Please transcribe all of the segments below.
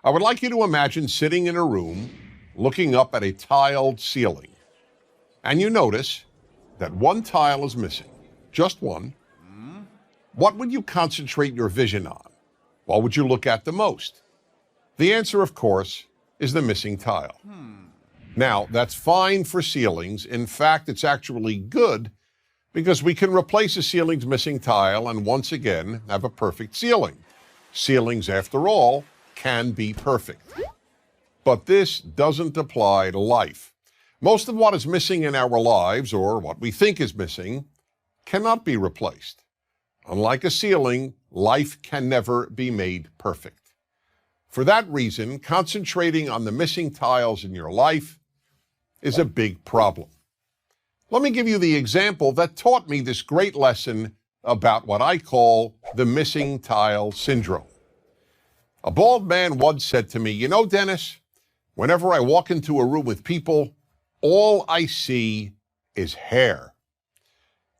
I would like you to imagine sitting in a room looking up at a tiled ceiling, and you notice that one tile is missing, just one. What would you concentrate your vision on? What would you look at the most? The answer, of course, is the missing tile. Now, that's fine for ceilings. In fact, it's actually good because we can replace a ceiling's missing tile and once again have a perfect ceiling. Ceilings, after all, can be perfect. But this doesn't apply to life. Most of what is missing in our lives, or what we think is missing, cannot be replaced. Unlike a ceiling, life can never be made perfect. For that reason, concentrating on the missing tiles in your life is a big problem. Let me give you the example that taught me this great lesson about what I call the missing tile syndrome. A bald man once said to me, "You know, Dennis, whenever I walk into a room with people, all I see is hair."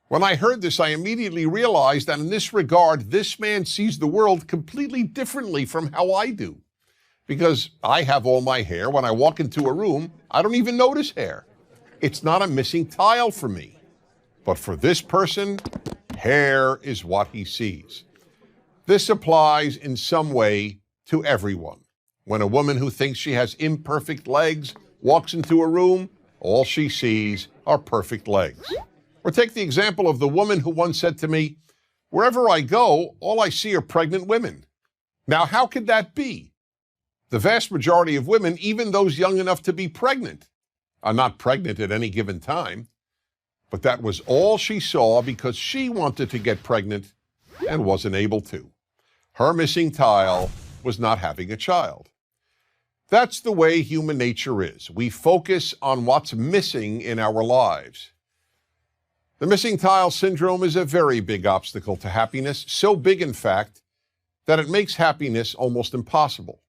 When I heard this, I immediately realized that in this regard, this man sees the world completely differently from how I do. Because I have all my hair. When I walk into a room, I don't even notice hair. It's not a missing tile for me. But for this person, hair is what he sees. This applies in some way to everyone. When a woman who thinks she has imperfect legs walks into a room, all she sees are perfect legs. Or take the example of the woman who once said to me, "Wherever I go, all I see are pregnant women." Now, how could that be? The vast majority of women, even those young enough to be pregnant, are not pregnant at any given time. But that was all she saw because she wanted to get pregnant and wasn't able to. Her missing tile was not having a child. That's the way human nature is. We focus on what's missing in our lives. The missing tile syndrome is a very big obstacle to happiness, so big, in fact, that it makes happiness almost impossible.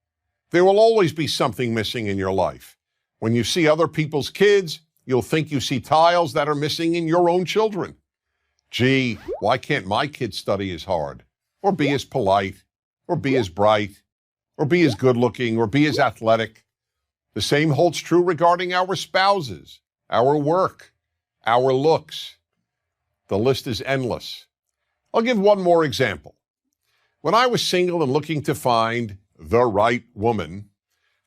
There will always be something missing in your life. When you see other people's kids, you'll think you see tiles that are missing in your own children. Gee, why can't my kid study as hard, or be as polite, or be as bright, or be as good-looking, or be as athletic? The same holds true regarding our spouses, our work, our looks. The list is endless. I'll give one more example. When I was single and looking to find the right woman,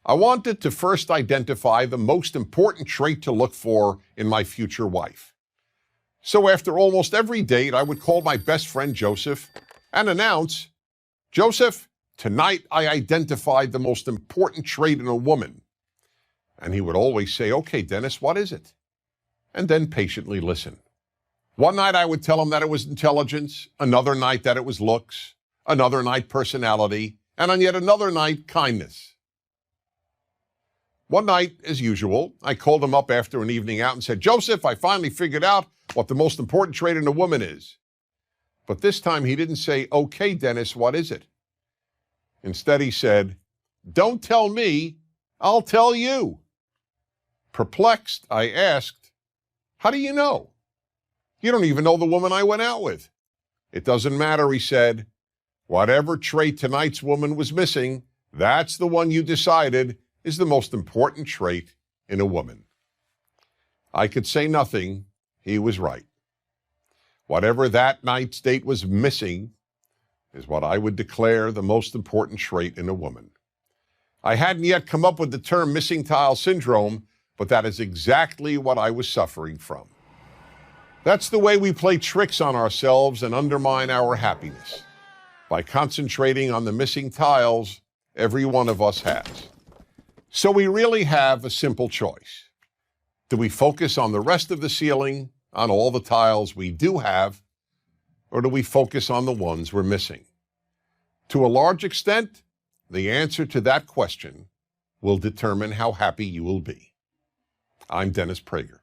I wanted to first identify the most important trait to look for in my future wife. So after almost every date, I would call my best friend Joseph and announce, "Joseph, tonight I identified the most important trait in a woman." And he would always say, "Okay, Dennis, what is it?" And then patiently listen. One night I would tell him that it was intelligence, another night that it was looks, another night personality, and on yet another night, kindness. One night, as usual, I called him up after an evening out and said, "Joseph, I finally figured out what the most important trait in a woman is." But this time he didn't say, "Okay, Dennis, what is it?" Instead he said, "Don't tell me, I'll tell you." Perplexed, I asked, "How do you know? You don't even know the woman I went out with." "It doesn't matter," he said. "Whatever trait tonight's woman was missing, that's the one you decided is the most important trait in a woman." I could say nothing. He was right. Whatever that night's date was missing is what I would declare the most important trait in a woman. I hadn't yet come up with the term missing tile syndrome, but that is exactly what I was suffering from. That's the way we play tricks on ourselves and undermine our happiness, by concentrating on the missing tiles every one of us has. So we really have a simple choice. Do we focus on the rest of the ceiling, on all the tiles we do have, or do we focus on the ones we're missing? To a large extent, the answer to that question will determine how happy you will be. I'm Dennis Prager.